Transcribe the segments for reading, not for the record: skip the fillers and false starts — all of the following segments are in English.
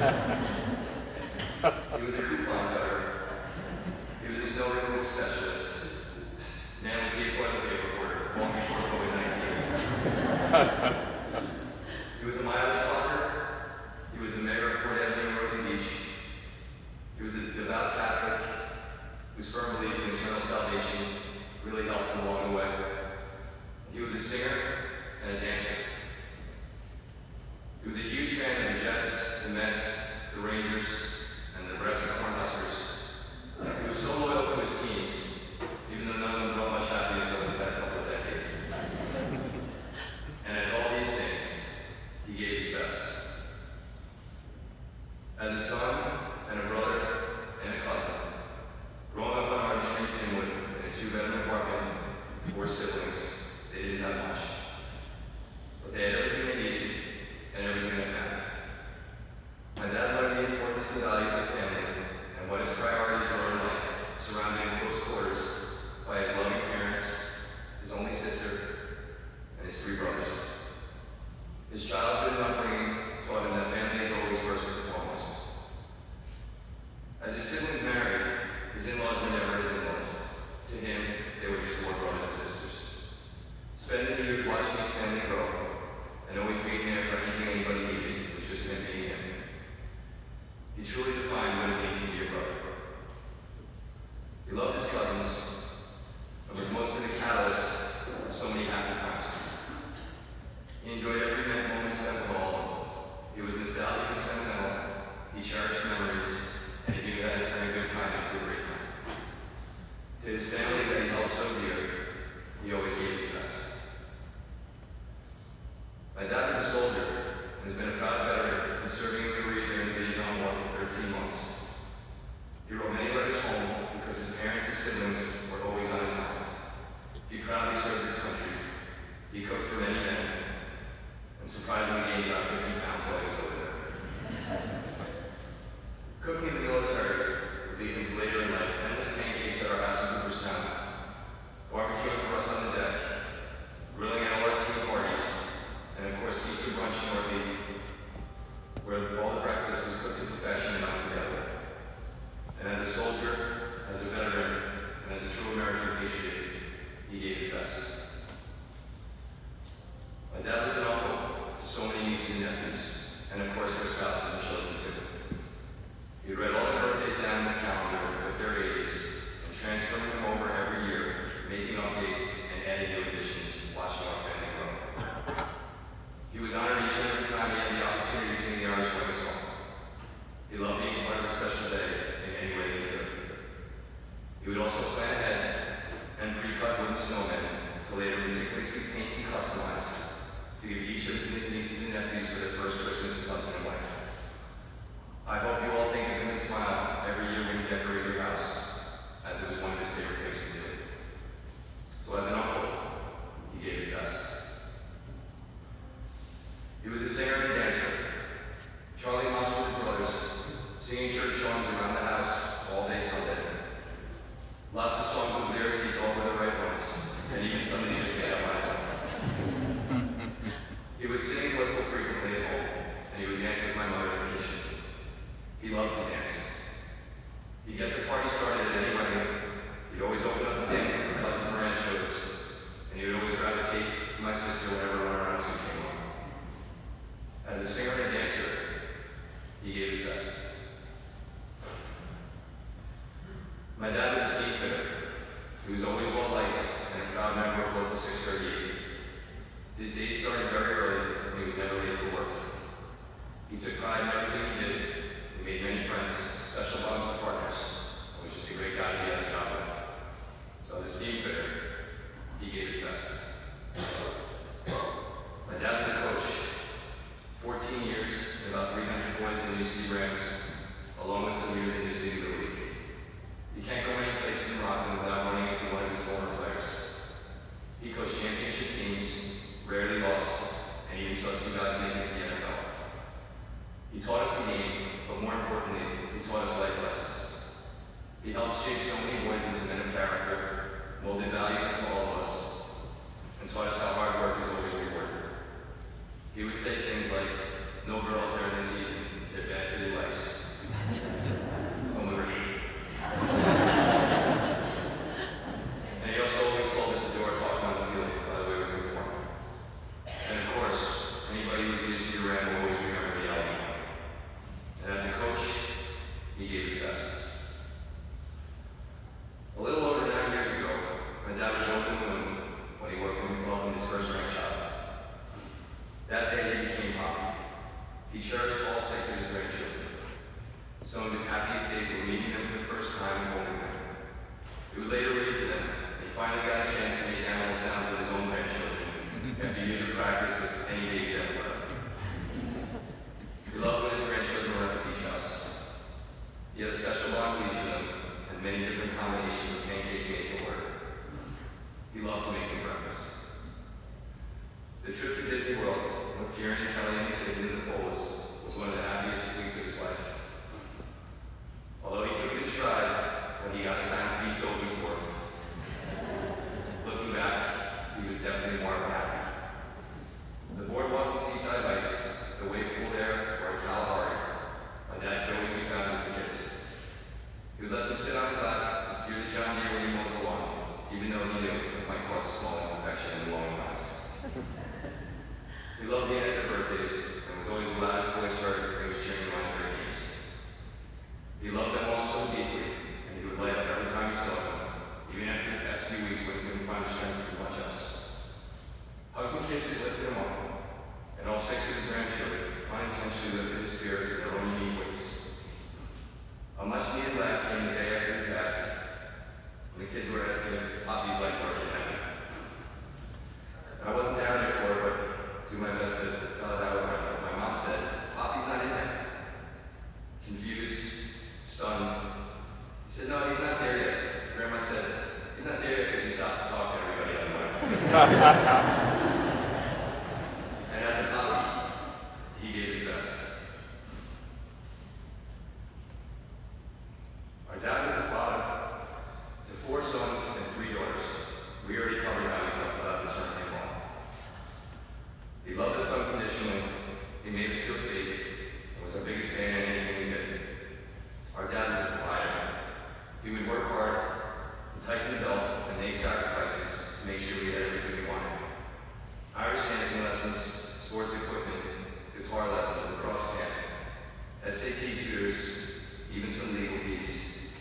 He was a coupon cutter. He was a snow removal specialist. Now was he a toilet paper hoarder long before COVID-19. He was a mileage clocker. He was the mayor of Fort Avenue, Northern Beach. He was a devout Catholic whose firm belief in eternal salvation really helped him along the way. He was a singer and a dancer. He was a huge fan of the Jets, the Mets, the Rangers, and the Nebraska Cornhuskers. He was so loyal to his teams, even though none of them brought much happiness over the past couple of decades. And as all these things, he gave his best. As a son and a brother and a cousin, growing up on Hardin Street in Inwood in a two-bedroom apartment, 4 siblings, they didn't have much. But they had everything they needed and everything that mattered. My dad learned the importance and values of family and what his priorities were in life, surrounded in close quarters by his loving parents, his only sister, and his 3 brothers. His childhood and upbringing taught him that family is always first and foremost. As his siblings married, his in-laws were never his in-laws. To him, they were just more brothers and sisters. Spending the years watching his family grow and always being there for anything anybody needed was just him being him. He truly defined what it means to be a brother. He loved his cousins and was mostly the catalyst of so many happy times. He enjoyed every moment spent with all of them. He was nostalgic and sentimental. He cherished memories, and he knew how to turn a good time into a great time. To his family that he held so dear, he always gave his best. My dad was a soldier and has been a proud veteran since serving in Korea during the Vietnam War for 13 months. He wrote many letters home because his parents and siblings were always on his mind. He proudly served his country. He cooked for many men, and surprisingly gained about 50 pounds while he was over there. Cooking in the military would lead him to later in life endless pancakes at our house in Cooperstown, barbecuing for us on the deck, grilling at all our team parties, and of course Easter brunch in North Haven, where all the breakfast was cooked to perfection and unforgettable. And as a soldier, as a veteran, and as a true American patriot, he gave his best. My dad was an uncle to so many nieces and nephews, and of course their spouses and children too. He read all their birthdays down in his calendar with their ages, and transferring them over every year, making updates and adding new additions, watching our family grow. He was honored each and every time he had the opportunity to sing the Irish Wedding Song. He loved being part of a special day in any way he could. He would also plan ahead and pre-cut wooden snowmen to later meticulously paint and customize to give each of his nieces and nephews for their first Christmas or something in life. I hope you all think of him and smile every year when you decorate your house, as it was one of his favorite things to do. So as an uncle, he gave his best. He was a singer and a dancer. Charlie Moss with his brothers, singing church songs around the house all day Sunday. Lots of songs with lyrics he thought were the right ones, and even some that he just made up on his own. He would sing and whistle frequently at home, and he would dance with my mother in the kitchen. He loved to dance. He'd get the party started at any wedding. He'd always open up the dancing for Cousins Moran shows, and he would always gravitate to my sister whenever Run Around Sue came on. As a singer and a dancer, he gave his best. My dad was a steam fitter. He was always well-liked and a proud member of Local 638. His days started very early, and he was never late for work. He took pride in everything he did. He made many friends, special bonds with partners, and was just a great guy to be at a job with. So as a steam fitter, he gave his best. My dad was a coach. 14 years, and about 300 boys in New City Rams, along with some years in New City Little League. You can't go any place in Rockland without running into one of his former players. He coached championship teams, rarely lost, and even saw 2 guys make it to the NFL. He taught us the game, but more importantly, he taught us life lessons. He helped shape so many boys into men of character, molded values into all of us, and taught us how hard work is always rewarded. He would say things like, "No girls during the season, they're bad for your life." even some legal fees.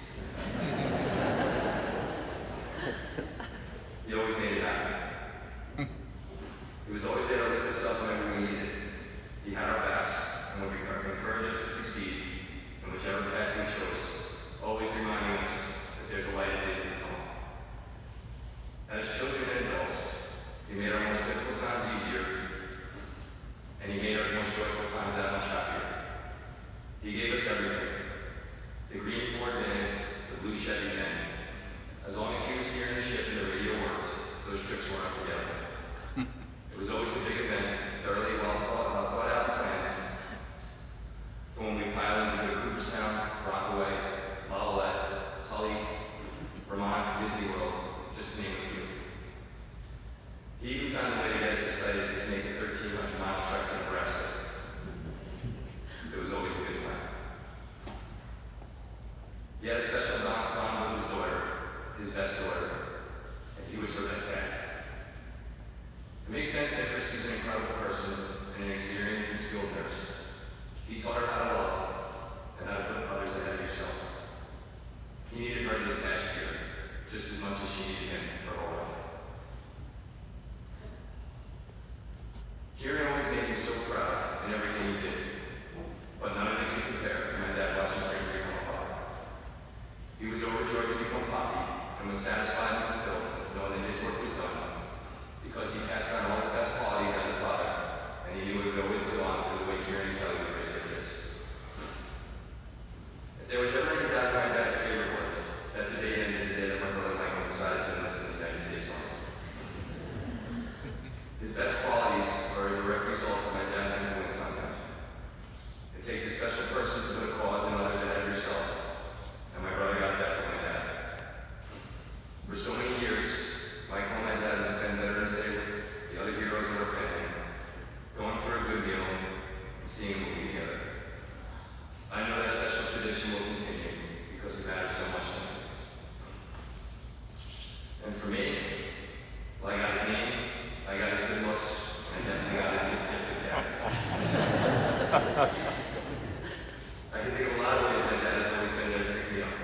He always made it happen. He was always there to lift us up whenever we needed it. He had our backs and would encourage us to succeed in whichever path we chose, always reminding us that there's a light at the end of the tunnel. As children and adults, he made our most difficult times easier, and he made our most joyful times that much happier. He gave us everything. The green Ford van, the blue Chevy van. As long as he was steering the ship and the radio worked, those trips were unforgettable. It was always a big event, thoroughly well thought out plans. From when we piled into Cooperstown, Rockaway, La Valette, Tully, Vermont, Disney World, just to name a few. He even found a way to get us excited to make a 1,300-mile trek to Nebraska. It was always a good time. He had a special bond with his daughter, his best daughter, and he was her best dad. It makes sense that Christy's an incredible person and an experienced and skilled nurse. He taught her how to love and how to put others ahead of yourself. He needed her this past year just as much as she needed him her whole life. Kieran always made me so proud in everything he did, but none of it can compare to my dad watching Frank become a father. He was overjoyed to become Poppy and was satisfied and fulfilled knowing that his work was done because he passed on all his best qualities as a father, and he knew it would always go on through the way Kieran and Kelly would raise their kids. If there was ever any doubt my dad's favorite was, that the day ended the day that my brother Michael decided to enlist in the United States Army. His best qualities are a direct result of my dad's influence on him. It takes a special person to put a cause in others ahead of yourself, and my brother got that from my dad. For so many years, Michael and my dad would spend Veterans Day with the other heroes of our family, going for a good meal and seeing a movie together. I know that special tradition will continue because it matters so much to me. And for me, well, I got his name, I got his good looks, and I definitely got his gifted dad. I can think of a lot of ways my dad has always been there to pick me up.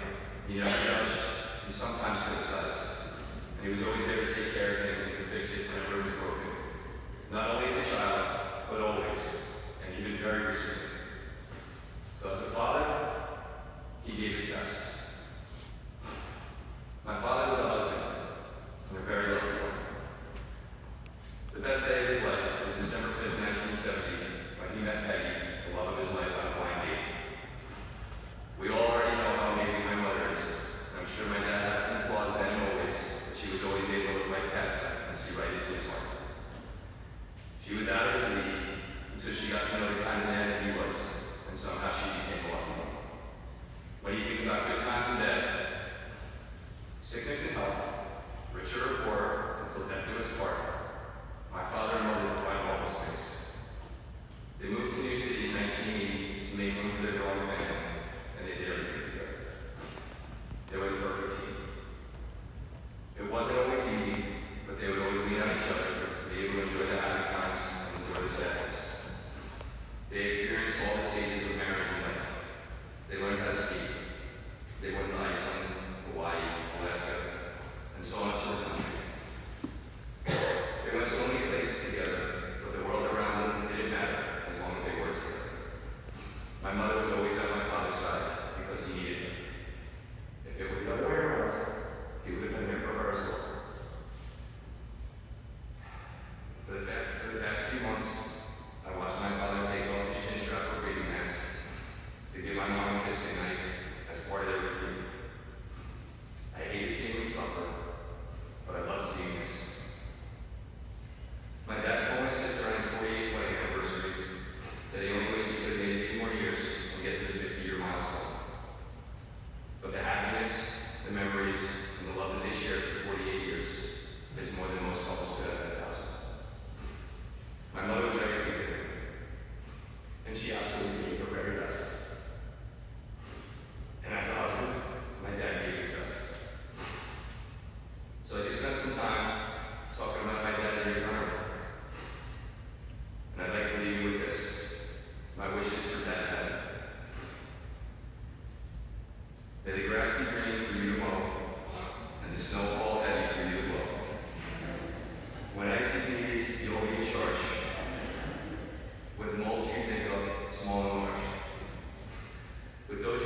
He never judged, he sometimes criticized, and he was always there to take care of things and to fix it whenever it was broken. Not only as a child, but always, and even very recently. So as a father, he gave his best. My father was a husband, and a very lucky one. The best day of his life was December 5th, 1970, when he met Peggy, the love of his life, on a blind date. We all already know how amazing my mother is, and I'm sure my dad had some flaws then and always, but she was always able to look right past them and see right into his heart. She was out of his league until she got to know the kind of man that he was, and somehow she became a lucky one. When you think about good times and bad, sickness and health, richer or poorer, until death do us part, my father and mother defined all those things. They moved to New City in 1980 to make room for their growing family, and they did everything together. They were the perfect team. It wasn't always easy, but they would always lean on each other to be able to enjoy the happy times and enjoy the sad ones. They experienced all the stages of marriage and life. They learned how to ski. They went to Iceland, Hawaii, Alaska, and so much of the country. They went so many places together, but the world around them didn't matter as long as they were together. My mother was always at my With those